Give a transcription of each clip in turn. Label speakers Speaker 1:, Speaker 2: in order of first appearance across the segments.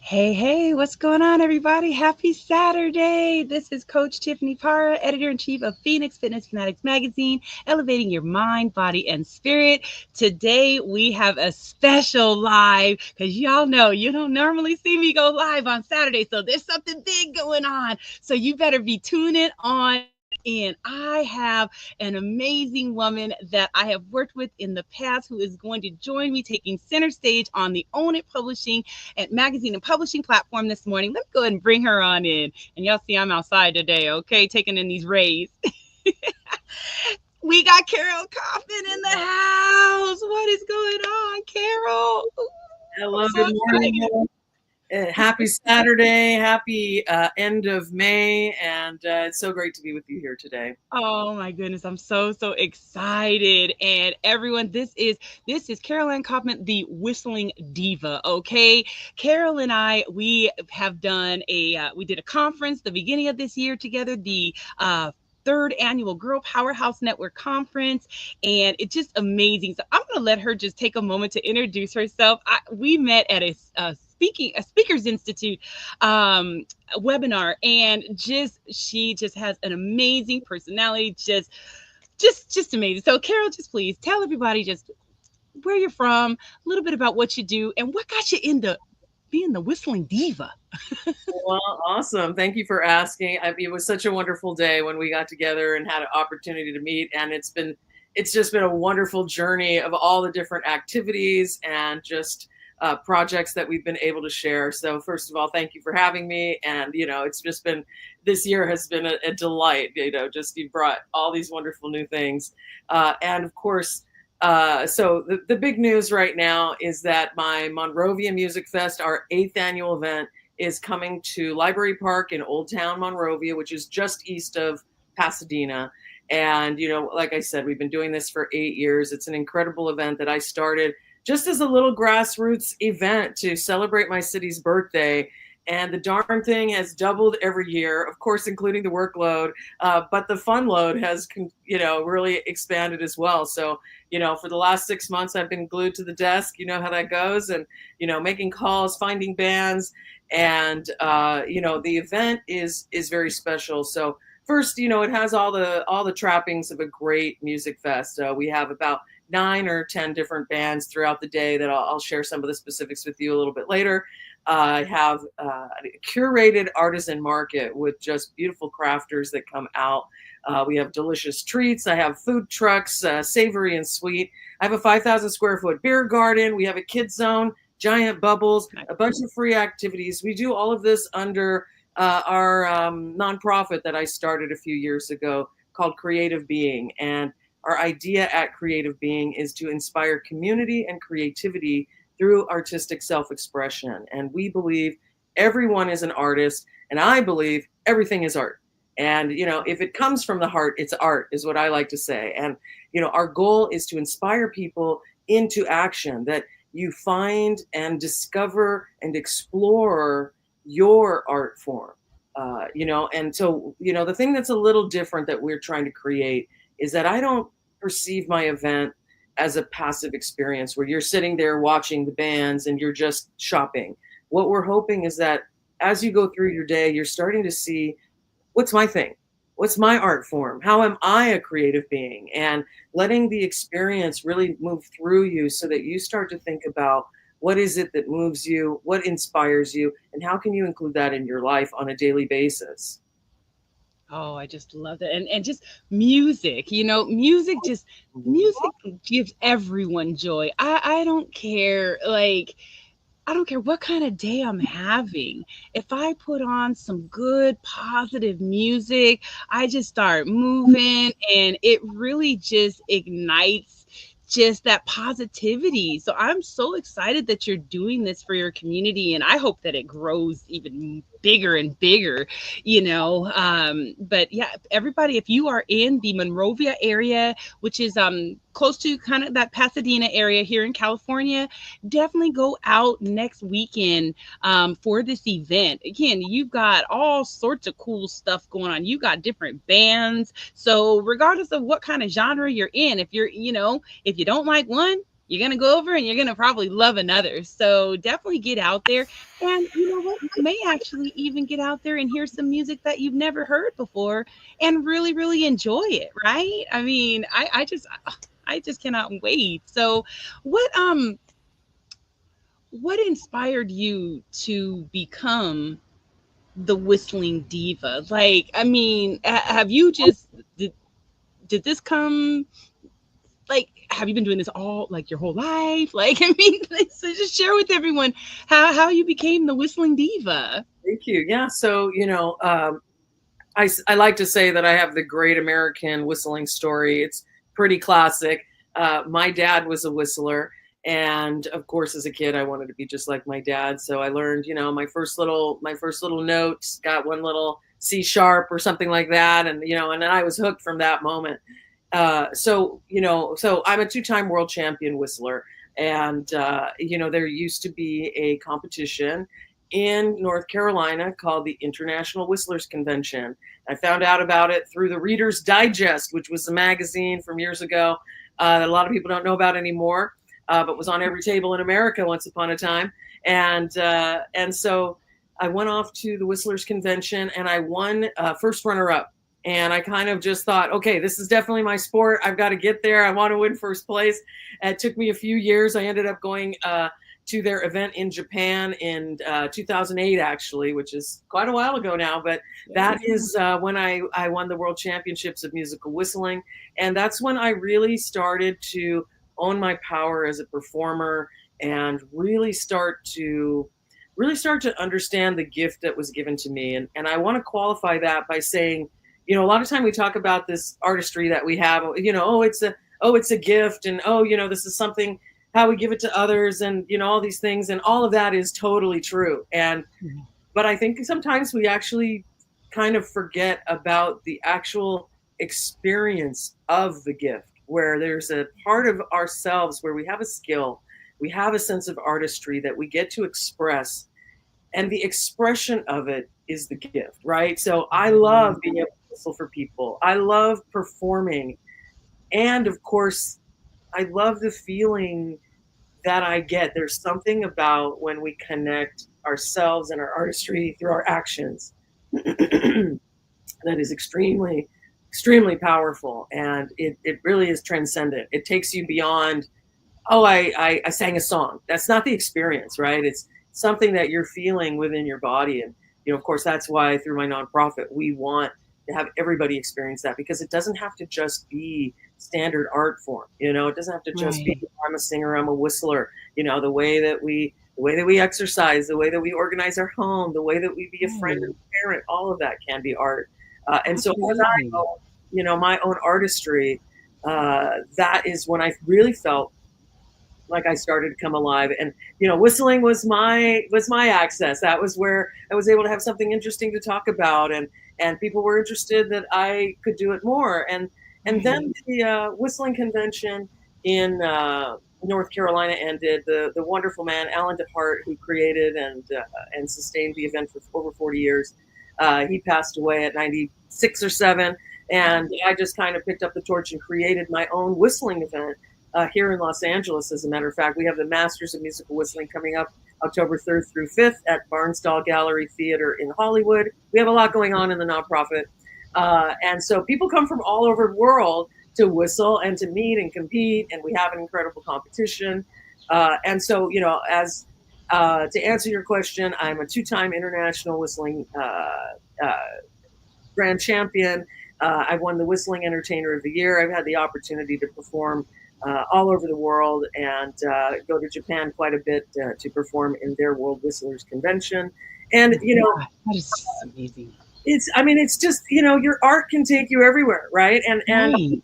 Speaker 1: Hey, what's going on, everybody? Happy Saturday. This is Coach Tiffany Parra, editor-in-chief of Phoenix Fitness Fanatics magazine, elevating your mind, body, and spirit. Today, we have a special live because y'all know you don't normally see me go live on Saturday, so there's something big going on. So you better be tuning on in. I have an amazing woman that I have worked with in the past who is going to join me taking center stage on the Own It Publishing and magazine and publishing platform this morning. Let me go ahead and bring her on in. And y'all see I'm outside today, okay? Taking in these rays. We got Carole Kaufman in the house. What is going on, Carole? Ooh, I'm
Speaker 2: Hello,
Speaker 1: so
Speaker 2: good
Speaker 1: excited.
Speaker 2: morning. Happy Saturday. Happy end of May. And it's so great to be with you here today.
Speaker 1: Oh my goodness, I'm so excited. And everyone, this is Carole Anne Kaufman, the Whistling Diva. Okay. Carole and I, we did a conference the beginning of this year together, the third annual Girl Powerhouse Network Conference, and it's just amazing. So I'm going to let her just take a moment to introduce herself. We met at a speakers institute webinar, and she just has an amazing personality, just amazing. So Carole, just please tell everybody just where you're from, a little bit about what you do, and what got you into being the Whistling Diva.
Speaker 2: Well, awesome. Thank you for asking. It was such a wonderful day when we got together and had an opportunity to meet. And it's just been a wonderful journey of all the different activities and just projects that we've been able to share. So first of all, thank you for having me. And, it's just been, this year has been a delight, just you brought all these wonderful new things. And of course, so the big news right now is that my Monrovia Music Fest, our 8th annual event, is coming to Library Park in Old Town Monrovia, which is just east of Pasadena. And, like I said, we've been doing this for 8 years. It's an incredible event that I started just as a little grassroots event to celebrate my city's birthday. And the darn thing has doubled every year, of course, including the workload. But the fun load has, really expanded as well. So, for the last 6 months, I've been glued to the desk. You know how that goes. And, making calls, finding bands. And the event is very special. So first, it has all the trappings of a great music fest. So we have about 9 or 10 different bands throughout the day that I'll share some of the specifics with you a little bit later. I have a curated artisan market with just beautiful crafters that come out. We have delicious treats. I have food trucks, savory and sweet. I have a 5,000 square foot beer garden. We have a kidzone, giant bubbles, a bunch of free activities. We do all of this under our nonprofit that I started a few years ago called Creative Being. And our idea at Creative Being is to inspire community and creativity through artistic self-expression. And we believe everyone is an artist, and I believe everything is art. And, if it comes from the heart, it's art, is what I like to say. And, our goal is to inspire people into action, that you find and discover and explore your art form. And so, the thing that's a little different that we're trying to create is that I don't perceive my event as a passive experience where you're sitting there watching the bands and you're just shopping. What we're hoping is that as you go through your day, you're starting to see, what's my thing? What's my art form? How am I a creative being? And letting the experience really move through you so that you start to think about what is it that moves you, what inspires you, and how can you include that in your life on a daily basis?
Speaker 1: Oh, I just love it. And just music, music gives everyone joy. I don't care. Like, I don't care what kind of day I'm having. If I put on some good positive music, I just start moving, and it really just ignites just that positivity. So I'm so excited that you're doing this for your community, and I hope that it grows even bigger and bigger, but yeah, everybody, if you are in the Monrovia area, which is close to kind of that Pasadena area here in California, definitely go out next weekend for this event. Again, you've got all sorts of cool stuff going on. You got different bands. So regardless of what kind of genre you're in, if you don't like one, you're going to go over and you're going to probably love another. So definitely get out there. And you know what? You may actually even get out there and hear some music that you've never heard before and really, really enjoy it. Right. I mean, I just cannot wait. So what inspired you to become the Whistling Diva? Like, I mean, have you just did this come like have you been doing this all like your whole life? Like, I mean, so just share with everyone how you became the Whistling Diva.
Speaker 2: Thank you. Yeah. So, I like to say that I have the great American whistling story. It's pretty classic. My dad was a whistler. And of course, as a kid, I wanted to be just like my dad. So I learned, my first little notes, got one little C sharp or something like that. And then I was hooked from that moment. So I'm a two-time world champion whistler. And, there used to be a competition in North Carolina called the International Whistlers Convention. I found out about it through the Reader's Digest, which was a magazine from years ago that a lot of people don't know about anymore, but was on every table in America once upon a time. And so I went off to the Whistlers Convention and I won first runner up. And I kind of just thought, okay, this is definitely my sport. I've got to get there. I want to win first place. It took me a few years. I ended up going to their event in Japan in 2008, actually, which is quite a while ago now. But that is when I won the World Championships of Musical Whistling. And that's when I really started to own my power as a performer and really start to understand the gift that was given to me. And I want to qualify that by saying, a lot of time we talk about this artistry that we have, it's a gift. And, this is something, how we give it to others and, all these things. And all of that is totally true. But I think sometimes we actually kind of forget about the actual experience of the gift, where there's a part of ourselves where we have a skill, we have a sense of artistry that we get to express. And the expression of it is the gift, right? So I love being able to whistle for people. I love performing. And of course, I love the feeling that I get. There's something about when we connect ourselves and our artistry through our actions that is extremely, extremely powerful. And it really is transcendent. It takes you beyond, I sang a song. That's not the experience, right? It's something that you're feeling within your body. And, of course, that's why through my nonprofit, we want to have everybody experience that, because it doesn't have to just be standard art form. It doesn't have to just be, I'm a singer, I'm a whistler. The way that we exercise, the way that we organize our home, the way that we be a friend and parent, all of that can be art. And so as I go, my own artistry, that is when I really felt like I started to come alive. And whistling was my access. That was where I was able to have something interesting to talk about, and people were interested that I could do it more. And then the whistling convention in North Carolina ended. The wonderful man Alan DeHart, who created and sustained the event for over 40 years, he passed away at 96 or 7, and I just kind of picked up the torch and created my own whistling event. Here in Los Angeles, as a matter of fact, we have the Masters of Musical Whistling coming up October 3rd through 5th at Barnstall Gallery Theater in Hollywood. We have a lot going on in the nonprofit. And so people come from all over the world to whistle and to meet and compete, and we have an incredible competition. And so, as to answer your question, I'm a two-time international whistling grand champion. I've won the Whistling Entertainer of the Year. I've had the opportunity to perform all over the world and go to Japan quite a bit to perform in their World Whistlers Convention. And,
Speaker 1: that is amazing.
Speaker 2: It's just, your art can take you everywhere, right? And
Speaker 1: Right.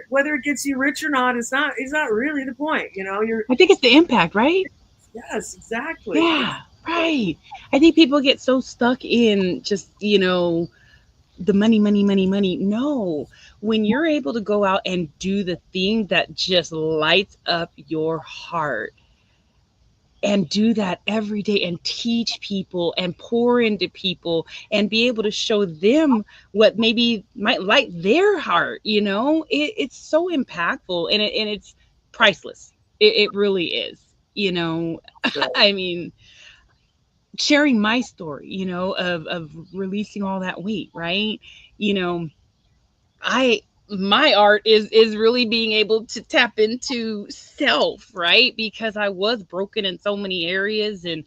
Speaker 2: whether it gets you rich or not, is not really the point.
Speaker 1: I think it's the impact, right?
Speaker 2: Yes, exactly.
Speaker 1: Yeah, right. I think people get so stuck in just, the money, money, money, money. No, when you're able to go out and do the thing that just lights up your heart and do that every day and teach people and pour into people and be able to show them what maybe might light their heart, it's so impactful and it's priceless. It really is.
Speaker 2: So,
Speaker 1: I mean, sharing my story, of releasing all that weight, right? You know, I my art is really being able to tap into self, right? Because I was broken in so many areas and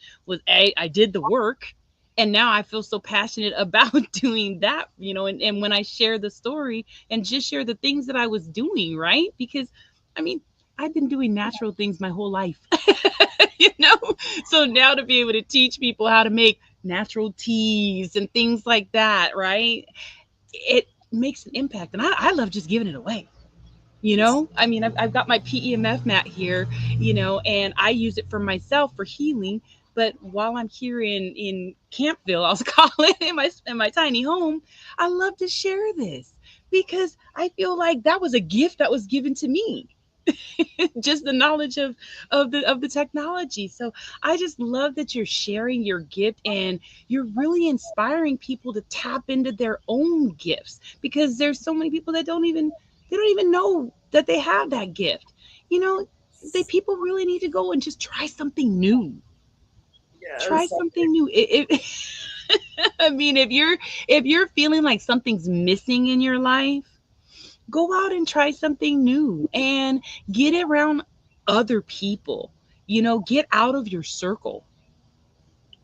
Speaker 1: I did the work, and now I feel so passionate about doing that, and when I share the story and just share the things that I was doing, right? Because I mean, I've been doing natural things my whole life. you know so now to be able to teach people how to make natural teas and things like that, right? It makes an impact, and I love just giving it away. I mean, I've got my PEMF mat here, and I use it for myself for healing. But while I'm here in Campville, I'll call it, in my tiny home, I love to share this because I feel like that was a gift that was given to me. Just the knowledge of the technology. So I just love that you're sharing your gift, and you're really inspiring people to tap into their own gifts, because there's so many people that they don't even know that they have that gift. You know, they people really need to go and just try something new. Try
Speaker 2: yes.
Speaker 1: something new. I mean, if you're feeling like something's missing in your life, go out and try something new and get around other people. Get out of your circle.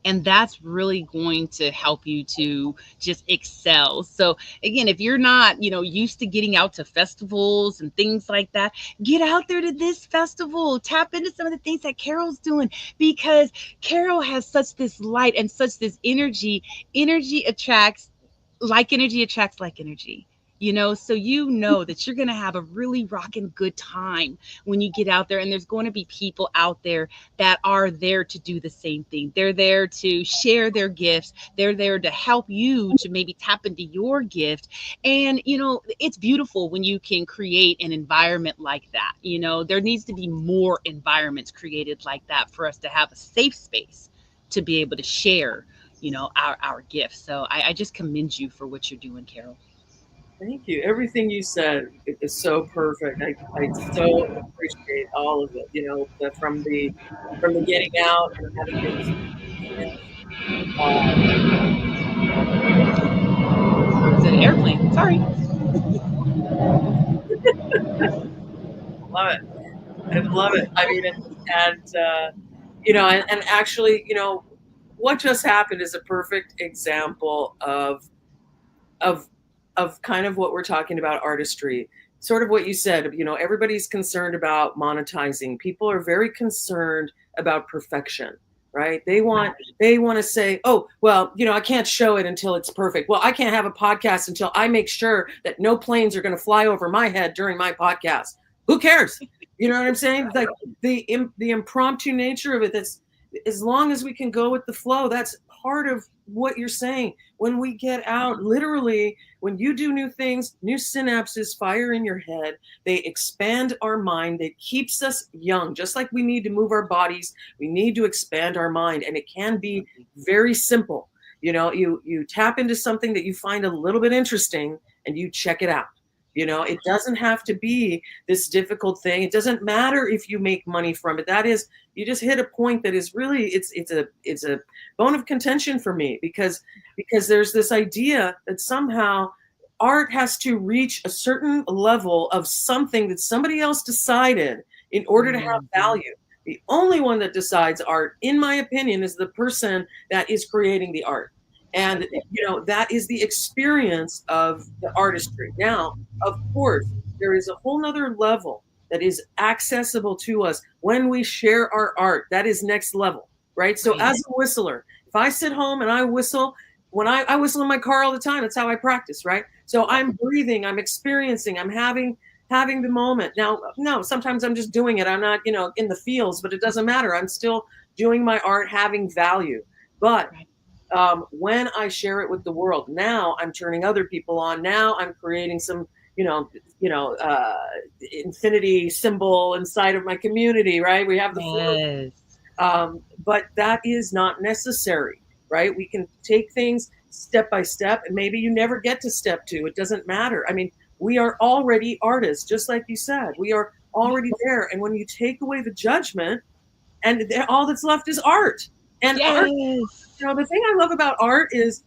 Speaker 1: And that's really going to help you to just excel. So again, if you're not, used to getting out to festivals and things like that, get out there to this festival. Tap into some of the things that Carole's doing, because Carole has such this light and such this energy. Energy attracts Energy attracts like energy. So that you're going to have a really rocking good time when you get out there, and there's going to be people out there that are there to do the same thing. They're there to share their gifts. They're there to help you to maybe tap into your gift. And it's beautiful when you can create an environment like that. There needs to be more environments created like that for us to have a safe space to be able to share our gifts. So I just commend you for what you're doing, Carole.
Speaker 2: Thank you. Everything you said is so perfect. I so appreciate all of it. From the getting out and having your experience. Uh,
Speaker 1: It's an airplane. Sorry.
Speaker 2: love it. I love it. I mean, and actually, what just happened is a perfect example of of kind of what we're talking about, artistry. Sort of what you said, everybody's concerned about monetizing. People are very concerned about perfection, right? They want to say, oh, well, I can't show it until it's perfect. Well, I can't have a podcast until I make sure that no planes are going to fly over my head during my podcast. Who cares? You know what I'm saying? Like the impromptu nature of it. That's, as long as we can go with the flow, that's part of what you're saying. When we get out, literally, when you do new things, new synapses fire in your head. They expand our mind. It keeps us young. Just like we need to move our bodies, we need to expand our mind. And it can be very simple. You tap into something that you find a little bit interesting and you check it out. It doesn't have to be this difficult thing. It doesn't matter if you make money from it. That is, you just hit a point that is really, it's a bone of contention for me, because there's this idea that somehow art has to reach a certain level of something that somebody else decided in order to have
Speaker 1: Mhm.
Speaker 2: value. The only one that decides art, in my opinion, is the person that is creating the art. And that is the experience of the artistry. Now, of course, there is a whole nother level that is accessible to us when we share our art. That is next level, right? So
Speaker 1: Right.
Speaker 2: as a whistler, if I sit home and I whistle, when I whistle in my car all the time, that's how I practice, right? So I'm breathing, I'm experiencing, I'm having the moment. Now, no, sometimes I'm just doing it. I'm not, in the fields, but it doesn't matter. I'm still doing my art, having value. But
Speaker 1: Right.
Speaker 2: when I share it with the world, now I'm turning other people on. Now I'm creating some, you know, you know, uh, infinity symbol inside of my community, right? We have the flow,
Speaker 1: Yes.
Speaker 2: but that is not necessary, right? We can take things step by step, and maybe you never get to step two. It doesn't matter. I mean, we are already artists, just like you said. We are already there. And when you take away the judgment, and all that's left is art. And art,
Speaker 1: Yes.
Speaker 2: the thing I love about art is,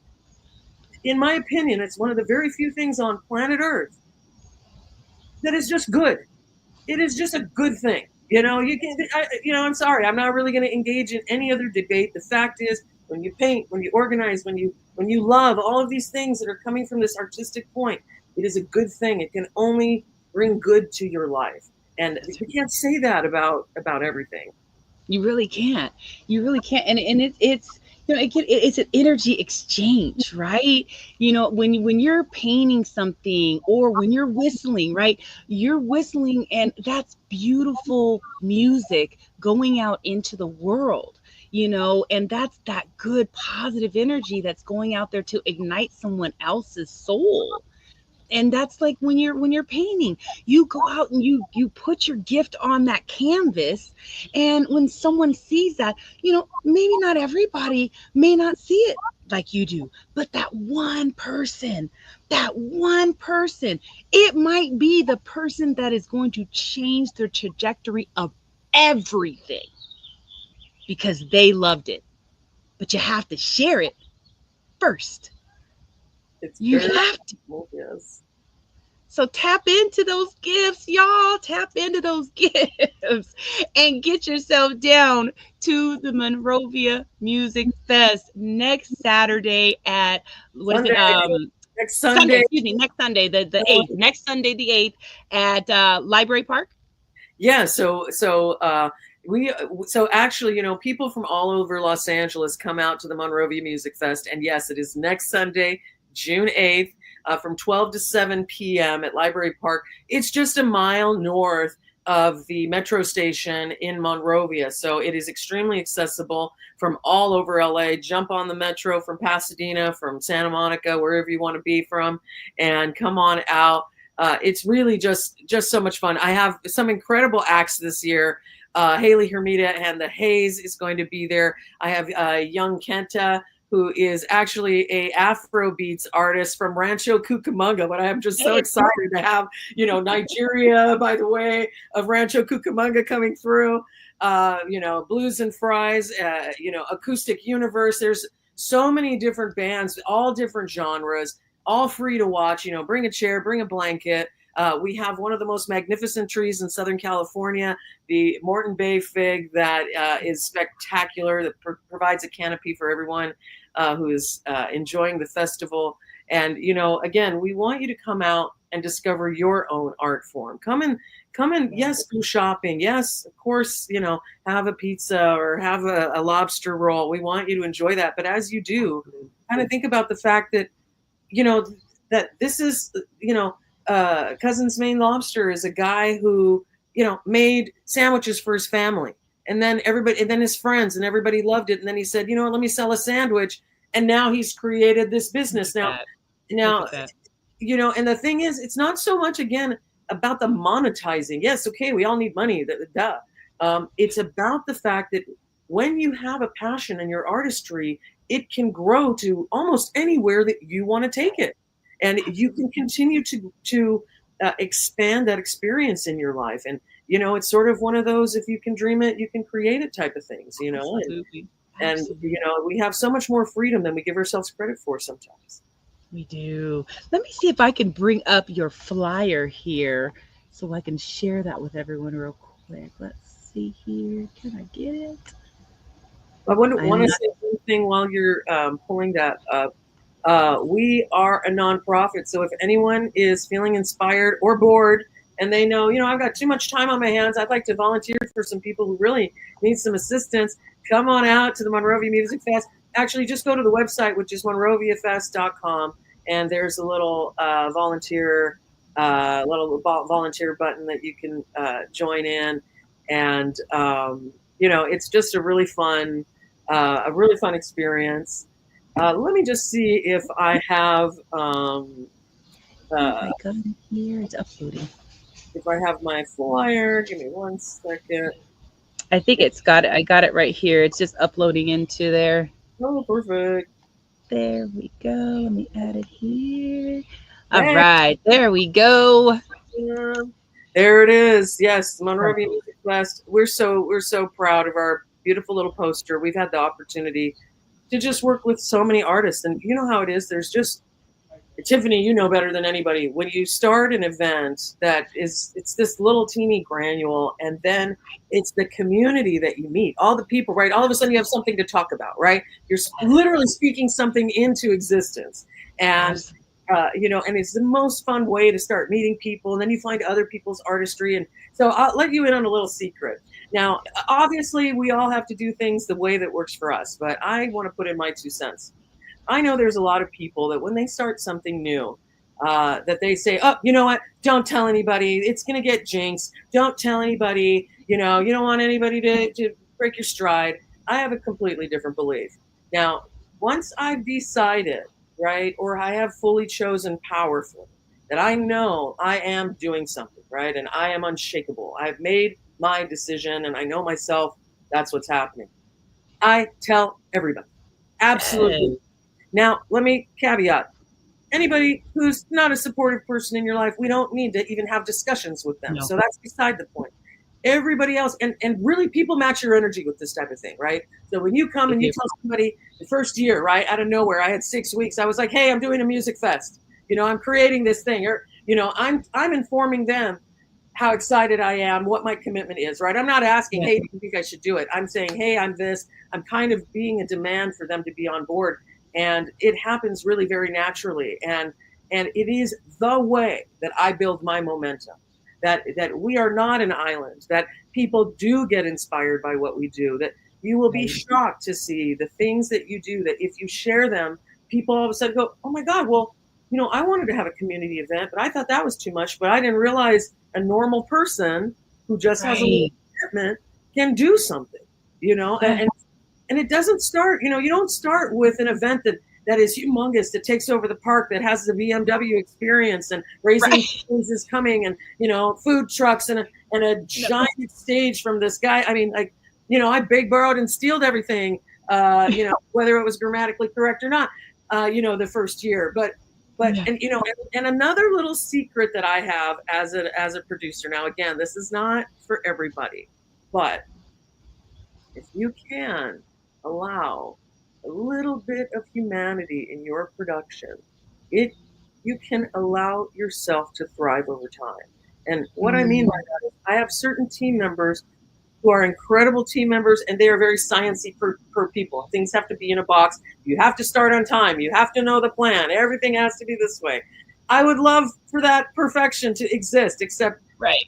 Speaker 2: in my opinion, it's one of the very few things on planet Earth that is just good. It is just a good thing. You can, I'm sorry, I'm not really going to engage in any other debate. The fact is, when you paint, when you organize, when you love all of these things that are coming from this artistic point, it is a good thing. It can only bring good to your life, and
Speaker 1: That's
Speaker 2: we can't say that about everything.
Speaker 1: You really can't. You really can't. And it's it's an energy exchange, right? When you're painting something or when you're whistling, right? You're whistling, and that's beautiful music going out into the world. And that's that good positive energy that's going out there to ignite someone else's soul. And that's like when you're painting, you go out and you put your gift on that canvas. And when someone sees that, maybe not everybody may not see it like you do, but that one person, it might be the person that is going to change the trajectory of everything because they loved it. But you have to share it first.
Speaker 2: It's
Speaker 1: You
Speaker 2: very
Speaker 1: have to.
Speaker 2: cool, yes.
Speaker 1: So tap into those gifts, y'all. Tap into those gifts and get yourself down to the Monrovia Music Fest next Saturday at, what is it?
Speaker 2: Sunday, next
Speaker 1: Sunday,
Speaker 2: Sunday.
Speaker 1: excuse me, next Sunday, the 8th. Next Sunday, the 8th at Library Park.
Speaker 2: Yeah, so actually, people from all over Los Angeles come out to the Monrovia Music Fest, and yes, it is next Sunday, June 8th, from 12 to 7 p.m. at Library Park. It's just a mile north of the metro station in Monrovia, so it is extremely accessible from all over LA. Jump on the metro from Pasadena, from Santa Monica, wherever you want to be from, and come on out. It's really just so much fun. I have some incredible acts this year. Haley Hermida and the Haze is going to be there. I have young Kenta, who is actually a Afro beats artist from Rancho Cucamonga. But I am just so
Speaker 1: Hey,
Speaker 2: excited to have, Nigeria, by the way, of Rancho Cucamonga coming through. Blues and Fries, Acoustic Universe. There's so many different bands, all different genres, all free to watch. Bring a chair, bring a blanket. We have one of the most magnificent trees in Southern California, the Morton Bay fig, that is spectacular, that provides a canopy for everyone who is enjoying the festival. And, again, we want you to come out and discover your own art form. Come and, yes, go shopping. Yes, of course, have a pizza or have a lobster roll. We want you to enjoy that. But as you do, kind of think about the fact that, that this is, Cousin's Maine Lobster is a guy who, made sandwiches for his family, and then everybody, and then his friends, and everybody loved it. And then he said, let me sell a sandwich. And now he's created this
Speaker 1: look
Speaker 2: business.
Speaker 1: at
Speaker 2: Now,
Speaker 1: that. Look
Speaker 2: now,
Speaker 1: at that.
Speaker 2: and the thing is, it's not so much, again, about the monetizing. Yes, okay, we all need money. Duh. It's about the fact that when you have a passion in your artistry, it can grow to almost anywhere that you want to take it, and you can continue to expand that experience in your life. And it's sort of one of those, if you can dream it, you can create it type of things.
Speaker 1: Absolutely.
Speaker 2: And
Speaker 1: Absolutely.
Speaker 2: we have so much more freedom than we give ourselves credit for sometimes.
Speaker 1: We do. Let me see if I can bring up your flyer here so I can share that with everyone real quick. Let's see here. Can I get it?
Speaker 2: I want
Speaker 1: I'm
Speaker 2: to
Speaker 1: not.
Speaker 2: say one thing while you're pulling that up. We are a nonprofit, so if anyone is feeling inspired or bored, and they know, I've got too much time on my hands, I'd like to volunteer for some people who really need some assistance, come on out to the Monrovia Music Fest. Actually, just go to the website, which is monroviafest.com, and there's a little volunteer button that you can join in. And it's just a really fun experience. Let me just see if I have
Speaker 1: If
Speaker 2: uh,
Speaker 1: I go in here, it's uploading.
Speaker 2: my flyer. Give me one second.
Speaker 1: I think it's got it. I got it right here. It's just uploading into there.
Speaker 2: Oh, perfect.
Speaker 1: There we go. Let me add it here. All
Speaker 2: Hey,
Speaker 1: right. There we go.
Speaker 2: yeah. There it is. Yes, Monrovia Music Fest. We're so proud of our beautiful little poster. We've had the opportunity to just work with so many artists, and you know how it is. There's just Tiffany, you know better than anybody. When you start an event that is, it's this little teeny granule, and then it's the community that you meet, all the people, right? All of a sudden you have something to talk about, right? You're literally speaking something into existence. And,
Speaker 1: Absolutely.
Speaker 2: and it's the most fun way to start meeting people. And then you find other people's artistry. And so I'll let you in on a little secret. Now, obviously, we all have to do things the way that works for us, but I want to put in my 2 cents. I know there's a lot of people that when they start something new, that they say, "Oh, you know what? Don't tell anybody. It's going to get jinxed. Don't tell anybody. You don't want anybody to break your stride." I have a completely different belief. Now, once I've decided, right, or I have fully chosen powerfully that I know I am doing something, right, and I am unshakable. I've made my decision, and I know myself. That's what's happening. I tell everybody. Absolutely.
Speaker 1: Yes.
Speaker 2: Now, let me caveat anybody who's not a supportive person in your life, we don't need to even have discussions with them.
Speaker 1: No.
Speaker 2: So that's beside the point. Everybody else, and really people match your energy with this type of thing, right? So when you come
Speaker 1: They
Speaker 2: and you
Speaker 1: do.
Speaker 2: tell somebody the first year, right, out of nowhere, I had 6 weeks, I was like, hey, I'm doing a music fest. I'm creating this thing, or, I'm informing them how excited I am, what my commitment is, right? I'm not asking,
Speaker 1: Yeah.
Speaker 2: hey, do you think I should do it? I'm saying, hey, I'm this. I'm kind of being a demand for them to be on board. And it happens really very naturally. And it is the way that I build my momentum. That we are not an island, that people do get inspired by what we do, that you will be
Speaker 1: Right.
Speaker 2: shocked to see the things that you do, that if you share them, people all of a sudden go, oh my God, well, I wanted to have a community event, but I thought that was too much. But I didn't realize a normal person who just has a little
Speaker 1: Right.
Speaker 2: commitment can do something,
Speaker 1: Yeah.
Speaker 2: and it doesn't start, you don't start with an event that is humongous, that takes over the park, that has the BMW experience and raising
Speaker 1: Right.
Speaker 2: Cane's is coming, and food trucks and a
Speaker 1: No.
Speaker 2: giant stage from this guy. I mean, like, I big borrowed and stealed everything, whether it was grammatically correct or not, the first year. But
Speaker 1: Yeah.
Speaker 2: and another little secret that I have as a producer. Now, again, this is not for everybody, but if you can allow a little bit of humanity in your production, it you can allow yourself to thrive over time. And what I mean by
Speaker 1: Mm,
Speaker 2: that is I have certain team members who are incredible team members, and they are very sciencey per people. Things have to be in a box. You have to start on time. You have to know the plan. Everything has to be this way. I would love for that perfection to exist, except
Speaker 1: right.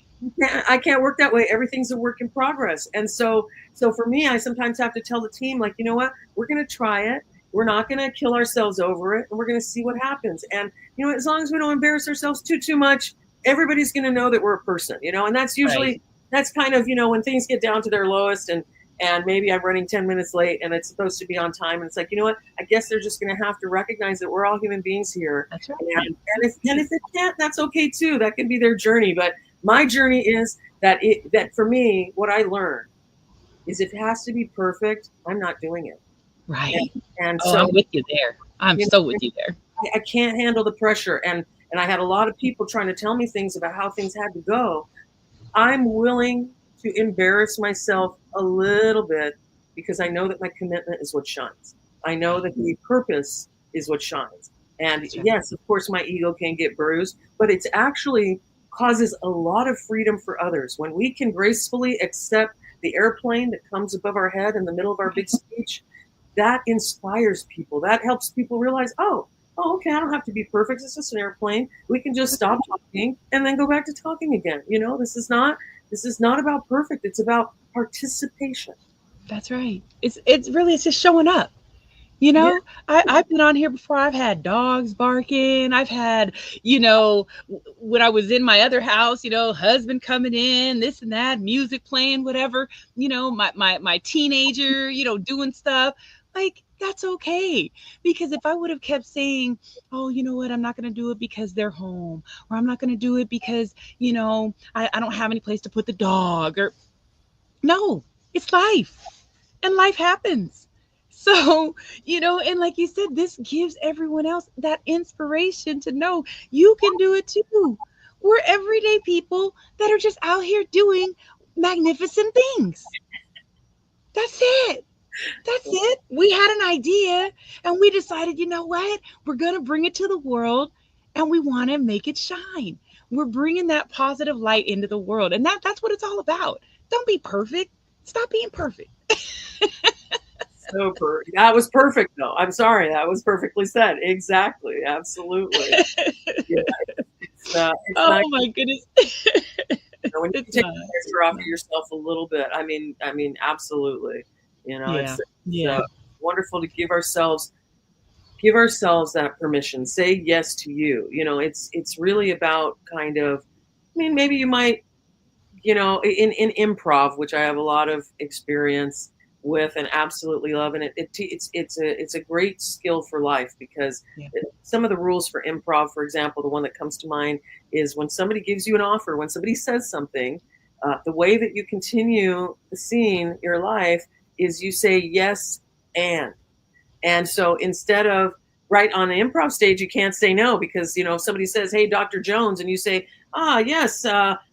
Speaker 2: I can't work that way. Everything's a work in progress. And so for me, I sometimes have to tell the team, like, you know what, we're going to try it. We're not going to kill ourselves over it, and we're going to see what happens. And as long as we don't embarrass ourselves too much, everybody's going to know that we're a person. And that's
Speaker 1: Right.
Speaker 2: usually that's kind of when things get down to their lowest, and maybe I'm running 10 minutes late and it's supposed to be on time, and it's like, you know what, I guess they're just going to have to recognize that we're all human beings here.
Speaker 1: That's right.
Speaker 2: And if it can't, that's okay too. That can be their journey. But my journey is that for me, what I learned is if it has to be perfect, I'm not doing it.
Speaker 1: Right.
Speaker 2: And
Speaker 1: Oh,
Speaker 2: so
Speaker 1: I'm with you there. I'm
Speaker 2: you
Speaker 1: so
Speaker 2: know,
Speaker 1: with you there.
Speaker 2: I can't handle the pressure. And I had a lot of people trying to tell me things about how things had to go. I'm willing to embarrass myself a little bit because I know that my commitment is what shines. I know
Speaker 1: Right.
Speaker 2: that the purpose is what shines. And
Speaker 1: That's right.
Speaker 2: yes, of course, my ego can get bruised, but it's actually causes a lot of freedom for others. When we can gracefully accept the airplane that comes above our head in the middle of our big speech, that inspires people. That helps people realize, oh, okay, I don't have to be perfect. It's just an airplane. We can just
Speaker 1: That's
Speaker 2: stop
Speaker 1: right.
Speaker 2: talking and then go back to talking again. This is not about perfect. It's about participation.
Speaker 1: That's right. It's just showing up. You
Speaker 2: Yeah,
Speaker 1: know, I've been on here before. I've had dogs barking. I've had, when I was in my other house, husband coming in, this and that, music playing, whatever, my teenager, doing stuff. Like, that's okay. Because if I would have kept saying, oh, you know what, I'm not going to do it because they're home, or I'm not going to do it because, I don't have any place to put the dog, or no, it's life and life happens. So, and like you said, this gives everyone else that inspiration to know you can do it too. We're everyday people that are just out here doing magnificent things. That's it. That's it. We had an idea and we decided, you know what? We're going to bring it to the world and we want to make it shine. We're bringing that positive light into the world. And that's what it's all about. Don't be perfect. Stop being perfect.
Speaker 2: That was perfect, though. I'm sorry, that was perfectly said. Exactly, absolutely. Yeah, it's
Speaker 1: Oh
Speaker 2: not.
Speaker 1: my goodness.
Speaker 2: When you
Speaker 1: It's
Speaker 2: take
Speaker 1: not.
Speaker 2: the pressure
Speaker 1: It's
Speaker 2: off of
Speaker 1: not.
Speaker 2: yourself a little bit, I mean, absolutely.
Speaker 1: Yeah.
Speaker 2: It's
Speaker 1: Yeah.
Speaker 2: wonderful to give ourselves that permission. Say yes to you. It's really about kind of. I mean, maybe you might in improv, which I have a lot of experience with and absolutely love, and it's a great skill for life because
Speaker 1: Yeah.
Speaker 2: some of the rules for improv, for example, the one that comes to mind is when somebody gives you an offer, when somebody says something, the way that you continue the scene, your life, is you say yes and so instead of right on the improv stage, you can't say no because if somebody says, "Hey, Dr. Jones," and you say, "Ah, yes,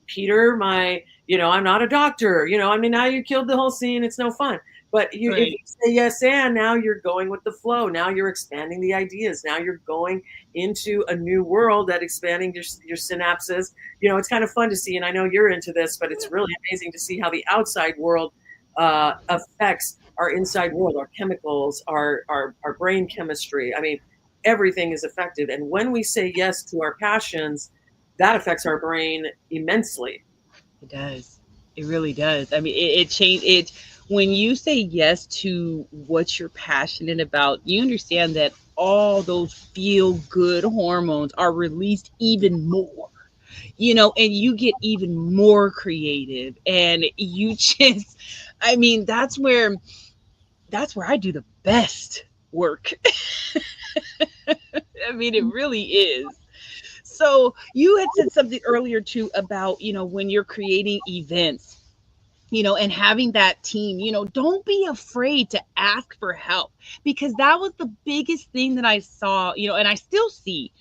Speaker 2: Peter, I'm not a doctor." I mean, now you killed the whole scene. It's no fun. But if you
Speaker 1: Right.
Speaker 2: say yes, and now you're going with the flow. Now you're expanding the ideas. Now you're going into a new world that expanding your synapses. It's kind of fun to see, and I know you're into this, but it's really amazing to see how the outside world affects our inside world, our chemicals, our brain chemistry. I mean, everything is affected. And when we say yes to our passions, that affects our brain immensely.
Speaker 1: It does. It really does. I mean, it change it when you say yes to what you're passionate about. You understand that all those feel good hormones are released even more. And you get even more creative, and you just, I mean, that's where I do the best work. I mean, it really is. So you had said something earlier too about, when you're creating events, and having that team, don't be afraid to ask for help, because that was the biggest thing that I saw, and I still see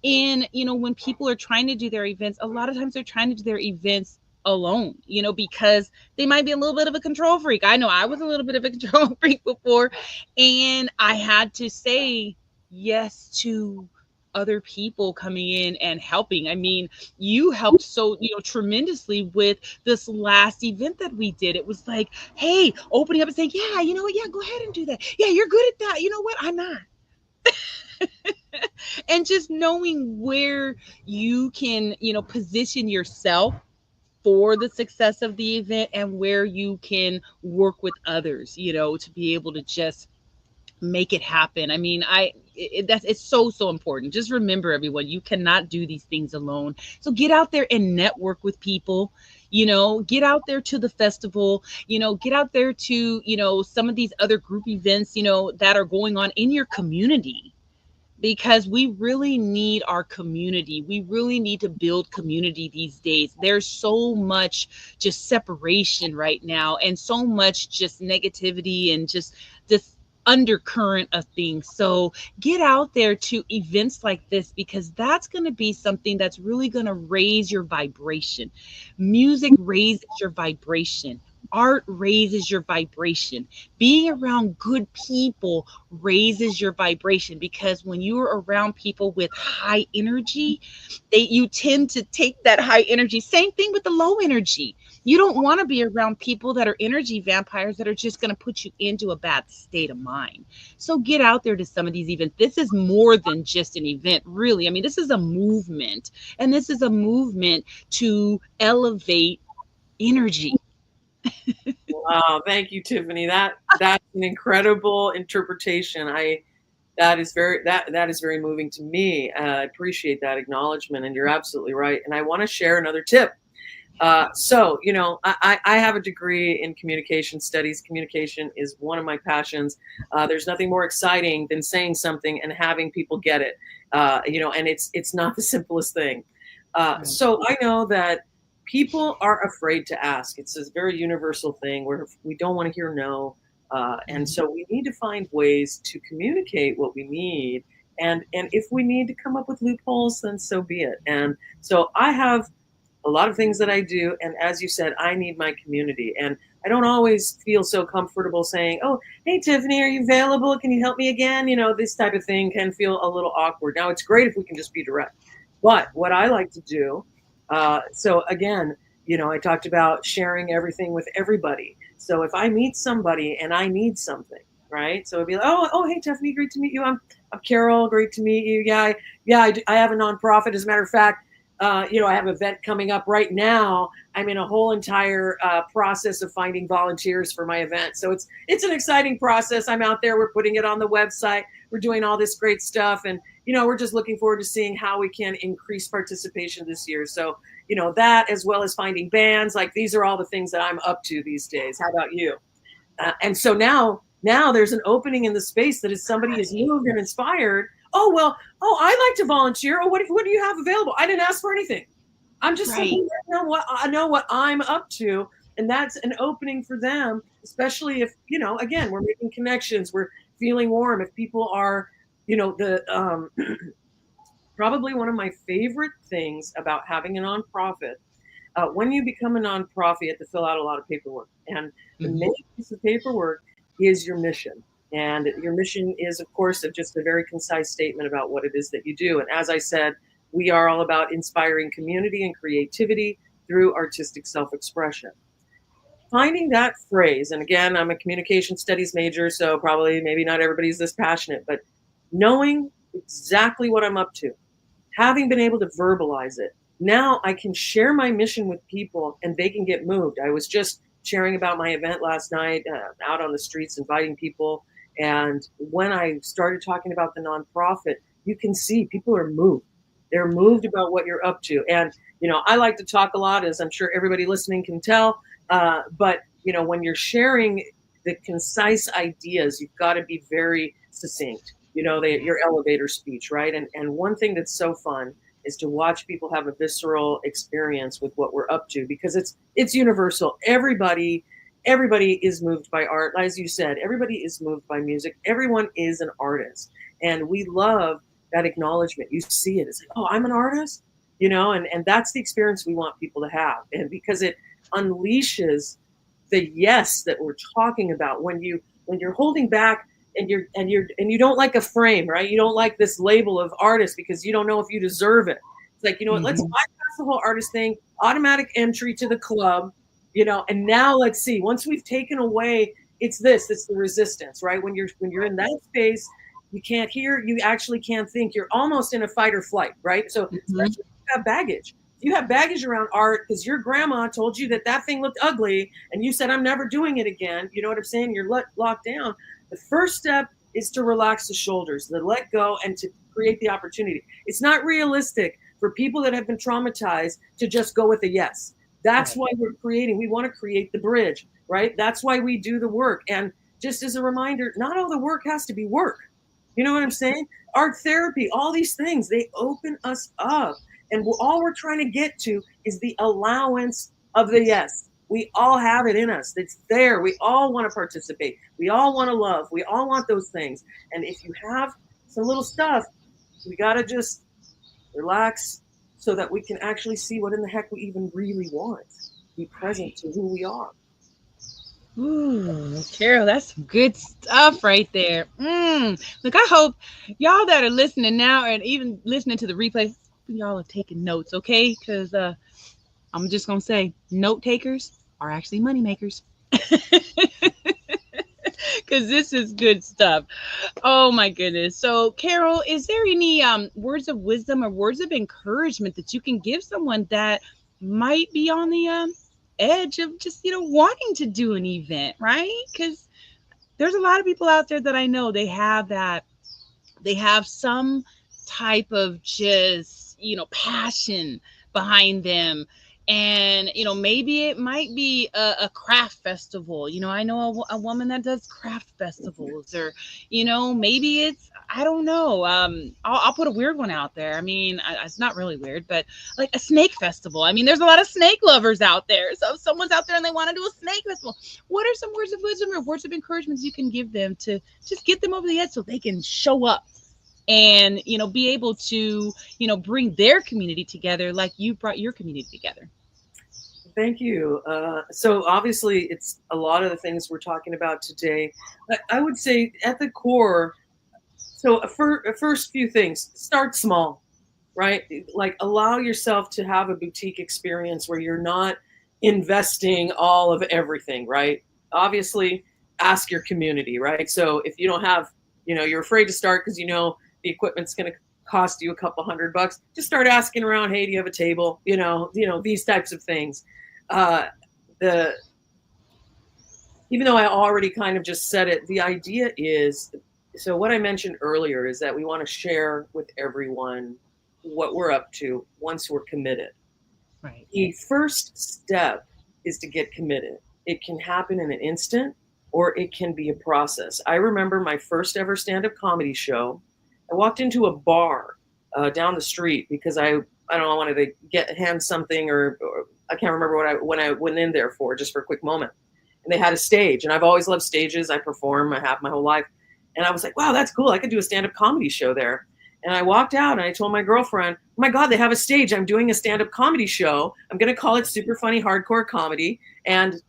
Speaker 1: in, when people are trying to do their events. A lot of times they're trying to do their events alone, because they might be a little bit of a control freak. I know I was a little bit of a control freak before, and I had to say yes to other people coming in and helping. I mean, you helped so, tremendously with this last event that we did. It was like, hey, opening up and saying, yeah, you know what? Yeah, go ahead and do that. Yeah, you're good at that. You know what? I'm not. And just knowing where you can, position yourself for the success of the event, and where you can work with others, to be able to just make it happen. I mean, that's it's so important. Just remember, everyone, you cannot do these things alone. So get out there and network with people. Get out there to the festival. Get out there to some of these other group events. That are going on in your community, because we really need our community. We really need to build community these days. There's so much just separation right now, and so much just negativity, and just this undercurrent of things. So get out there to events like this, because that's going to be something that's really going to raise your vibration. Music raises your vibration. Art raises your vibration. Being around good people raises your vibration, because when you're around people with high energy, you tend to take that high energy. Same thing with the low energy. You don't want to be around people that are energy vampires, that are just going to put you into a bad state of mind. So get out there to some of these events. This is more than just an event, really. I mean, this is a movement, and this is a movement to elevate energy.
Speaker 2: Wow, thank you, Tiffany. That's an incredible interpretation. I that is very moving to me. I appreciate that acknowledgement, and you're absolutely right. And I want to share another tip. So, I have a degree in communication studies. Communication is one of my passions. There's nothing more exciting than saying something and having people get it. And it's not the simplest thing.
Speaker 1: Right.
Speaker 2: So I know that people are afraid to ask. It's this very universal thing where we don't want to hear no. And
Speaker 1: Mhm.
Speaker 2: so we need to find ways to communicate what we need And if we need to come up with loopholes, then so be it. And so I have a lot of things that I do. And as you said, I need my community. And I don't always feel so comfortable saying, oh, hey, Tiffany, are you available? Can you help me again? This type of thing can feel a little awkward. Now, it's great if we can just be direct. But what I like to do, so again, I talked about sharing everything with everybody. So if I meet somebody and I need something, right? So it'd be like, oh, hey, Tiffany, great to meet you. I'm Carole, great to meet you. I have a nonprofit. As a matter of fact, I have an event coming up right now. I'm in a whole entire process of finding volunteers for my event. So it's an exciting process. I'm out there. We're putting it on the website. We're doing all this great stuff. And, we're just looking forward to seeing how we can increase participation this year. So, that as well as finding bands, like these are all the things that I'm up to these days. How about you? And so now there's an opening in the space that if somebody is moved and inspired, I like to volunteer. Oh, what do you have available? I didn't ask for anything. I'm just
Speaker 1: Right.
Speaker 2: saying, I know what I'm up to. And that's an opening for them, especially if, again, we're making connections, we're feeling warm. If people are, the probably one of my favorite things about having a nonprofit, when you become a nonprofit, you have to fill out a lot of paperwork. And the
Speaker 1: Mhm.
Speaker 2: main piece of paperwork is your mission. And your mission is, of course, just a very concise statement about what it is that you do. And as I said, we are all about inspiring community and creativity through artistic self expression. Finding that phrase, and again, I'm a communication studies major, so probably maybe not everybody's this passionate, but knowing exactly what I'm up to, having been able to verbalize it, now I can share my mission with people and they can get moved. I was just sharing about my event last night, out on the streets, inviting people. And when I started talking about the nonprofit, you can see people are moved. They're moved about what you're up to. And, I like to talk a lot, as I'm sure everybody listening can tell. But, when you're sharing the concise ideas, you've got to be very succinct. Your elevator speech, right? And one thing that's so fun is to watch people have a visceral experience with what we're up to, because it's universal. Everybody is moved by art. As you said, everybody is moved by music. Everyone is an artist. And we love that acknowledgement. You see it. It's like, oh, I'm an artist, and that's the experience we want people to have. And because it unleashes the yes that we're talking about, when you're holding back and you don't like a frame, right? You don't like this label of artist because you don't know if you deserve it. It's like, what, let's
Speaker 1: Mhm.
Speaker 2: bypass the whole artist thing, automatic entry to the club, and now let's see. Once we've taken away, it's the resistance, right? When you're in that space, you can't hear, you actually can't think. You're almost in a fight or flight, right? So
Speaker 1: Mhm.
Speaker 2: especially if you have baggage. You have baggage around art because your grandma told you that thing looked ugly and you said, I'm never doing it again. You know what I'm saying? You're locked down. The first step is to relax the shoulders, to let go and to create the opportunity. It's not realistic for people that have been traumatized to just go with a yes. That's
Speaker 1: Right.
Speaker 2: why we want to create the bridge, right? That's why we do the work. And just as a reminder, not all the work has to be work. You know what I'm saying? Art therapy, all these things, they open us up. And all we're trying to get to is the allowance of the yes. We all have it in us. It's there. We all want to participate. We all want to love. We all want those things. And if you have some little stuff, we got to just relax so that we can actually see what in the heck we even really want. Be present
Speaker 1: Right.
Speaker 2: to who we are.
Speaker 1: Ooh, Carol, that's some good stuff right there. Look, I hope y'all that are listening now and even listening to the replay, y'all are taking notes, okay? Because I'm just gonna say, note takers are actually money makers. Because this is good stuff. Oh my goodness. So, Carol, is there any words of wisdom or words of encouragement that you can give someone that might be on the edge of just wanting to do an event, right? Because there's a lot of people out there that I know they have some type of just passion behind them, and maybe it might be a craft festival. I know a woman that does craft festivals, or maybe it's, I don't know. I'll put a weird one out there. I mean, it's not really weird, but like a snake festival. I mean, there's a lot of snake lovers out there. So if someone's out there and they want to do a snake festival, what are some words of wisdom or words of encouragement you can give them to just get them over the edge so they can show up? and be able to bring their community together like you brought your community together.
Speaker 2: Thank you. So obviously, it's a lot of the things we're talking about today. I would say at the core, so a first few things, start small, right? Like allow yourself to have a boutique experience where you're not investing all of everything, right? Obviously, ask your community, right? So if you don't have, you're afraid to start because the equipment's going to cost you a couple $100, just start asking around, hey, do you have a table? These types of things. Uh, the Even though I already kind of just said it, the idea is, so what I mentioned earlier is that we want to share with everyone what we're up to once we're committed.
Speaker 1: Right.
Speaker 2: The first step is to get committed. It can happen in an instant or it can be a process. I remember my first ever stand-up comedy show. I walked into a bar down the street because I don't know, I wanted to hand something, or I can't remember when I went in there for, just for a quick moment. And they had a stage, and I've always loved stages. I perform, I have my whole life. And I was like, wow, that's cool. I could do a stand-up comedy show there. And I walked out and I told my girlfriend, oh my God, they have a stage. I'm doing a stand-up comedy show. I'm going to call it Super Funny Hardcore Comedy. And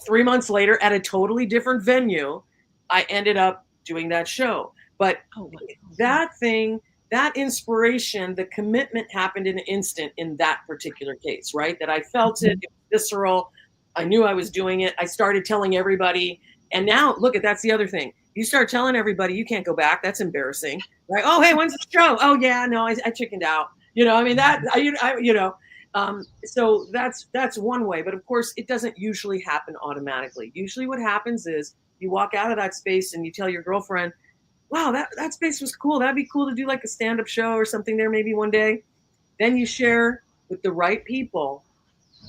Speaker 2: 3 months later, at a totally different venue, I ended up doing that show. But
Speaker 1: Oh, wow.
Speaker 2: that thing, that inspiration, the commitment happened in an instant in that particular case, right? That I felt it, it was visceral. I knew I was doing it. I started telling everybody. And now, look, that's the other thing. You start telling everybody, you can't go back. That's embarrassing. Like, oh, hey, when's the show? Oh, yeah, no, I chickened out. I mean, so that's one way. But of course, it doesn't usually happen automatically. Usually what happens is you walk out of that space and you tell your girlfriend, wow, that space was cool. That'd be cool to do like a stand-up show or something there maybe one day. Then you share with the right people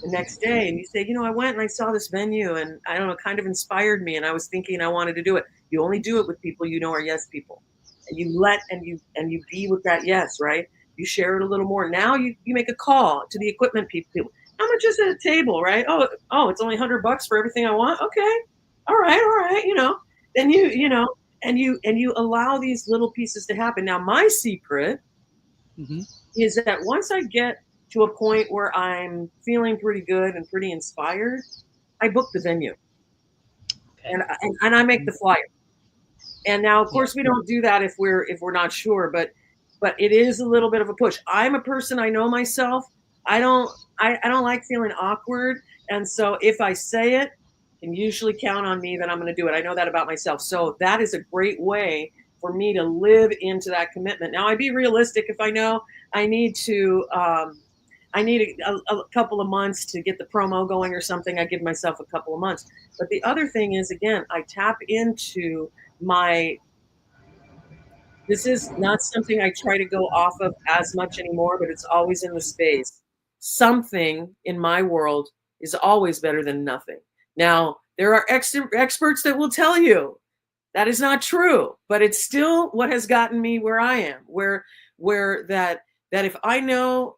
Speaker 2: the next day and you say, I went and I saw this venue and I don't know, kind of inspired me and I was thinking I wanted to do it. You only do it with people are yes people. And you be with that yes, right? You share it a little more. Now you make a call to the equipment people. How much is at a table, right? Oh, it's only $100 for everything I want. Okay. All right, Then you allow these little pieces to happen. Now my secret
Speaker 1: Mm-hmm.
Speaker 2: is that once I get to a point where I'm feeling pretty good and pretty inspired, I book the venue
Speaker 1: Okay.
Speaker 2: and I make the flyer. And now, of
Speaker 1: Yeah.
Speaker 2: course, we don't do that if we're not sure, but it is a little bit of a push. I'm a person, I know myself. I don't like feeling awkward, and so if I say it, you can usually count on me that I'm going to do it. I know that about myself. So that is a great way for me to live into that commitment. Now, I'd be realistic if I know I need to. I need a couple of months to get the promo going or something. I give myself a couple of months. But the other thing is, again, I tap into my, this is not something I try to go off of as much anymore, but it's always in the space. Something in my world is always better than nothing. Now, there are experts that will tell you that is not true, but it's still what has gotten me where I am, where that if I know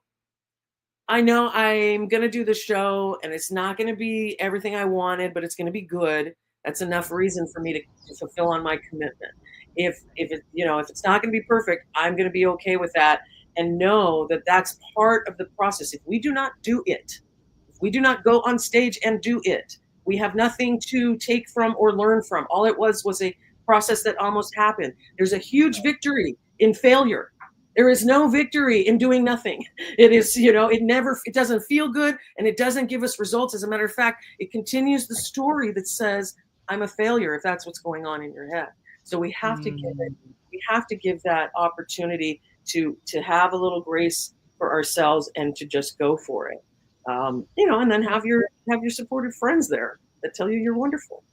Speaker 2: I'm going to do the show and it's not going to be everything I wanted, but it's going to be good. That's enough reason for me to fulfill on my commitment. If it's not going to be perfect, I'm going to be okay with that and know that that's part of the process. If we do not do it, if we do not go on stage and do it, we have nothing to take from or learn from. All it was a process that almost happened. There's a huge victory in failure. There is no victory in doing nothing. It is, it doesn't feel good and it doesn't give us results. As a matter of fact, it continues the story that says, I'm a failure if that's what's going on in your head. So
Speaker 1: Mm.
Speaker 2: we have to give that opportunity to have a little grace for ourselves and to just go for it. And then have your supportive friends there that tell you you're wonderful.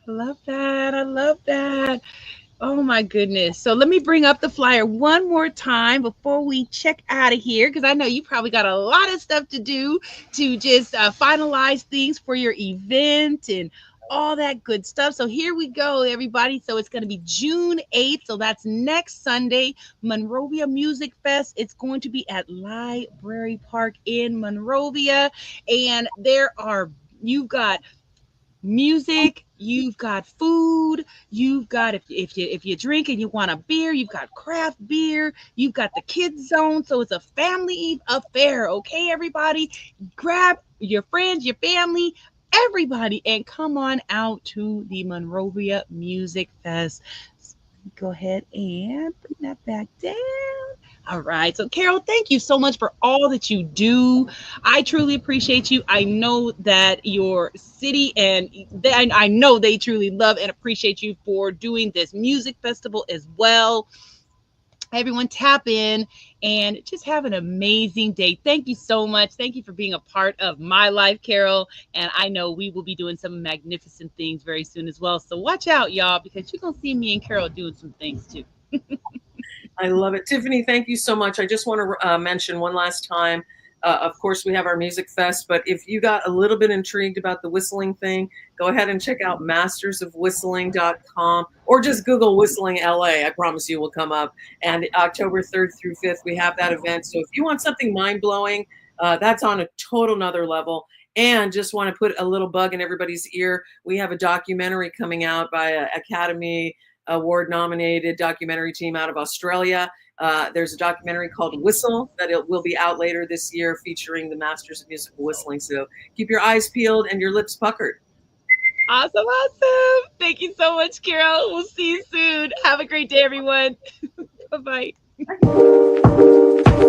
Speaker 1: I love that. I love that. Oh my goodness. So let me bring up the flyer one more time before we check out of here because I know you probably got a lot of stuff to do to just finalize things for your event and all that good stuff. So here we go, everybody. So it's going to be June 8th. So that's next Sunday, Monrovia Music Fest. It's going to be at Library Park in Monrovia. And you've got music, you've got food, you've got if you drink and you want a beer, you've got craft beer, you've got the kids zone, so it's a family affair. Okay, everybody, grab your friends, your family, everybody, and come on out to the Monrovia Music Fest. Go ahead and bring that back down. All right. So, Carole, thank you so much for all that you do. I truly appreciate you. I know that your city and I know they truly love and appreciate you for doing this music festival as well. Everyone, tap in and just have an amazing day. Thank you so much. Thank you for being a part of my life, Carole. And I know we will be doing some magnificent things very soon as well. So watch out, y'all, because you're going to see me and Carole doing some things too.
Speaker 2: I love it. Tiffany, thank you so much. I just want to mention one last time. Of course, we have our music fest, but if you got a little bit intrigued about the whistling thing, go ahead and check out mastersofwhistling.com or just Google Whistling LA. I promise you will come up. And October 3rd through 5th, we have that event. So if you want something mind blowing, that's on a total nother level. And just want to put a little bug in everybody's ear. We have a documentary coming out by Academy Award nominated documentary team out of Australia. There's a documentary called Whistle that it will be out later this year featuring the masters of musical whistling. So keep your eyes peeled and your lips puckered.
Speaker 1: Awesome, awesome. Thank you so much, Carole. We'll see you soon. Have a great day, everyone. Bye bye.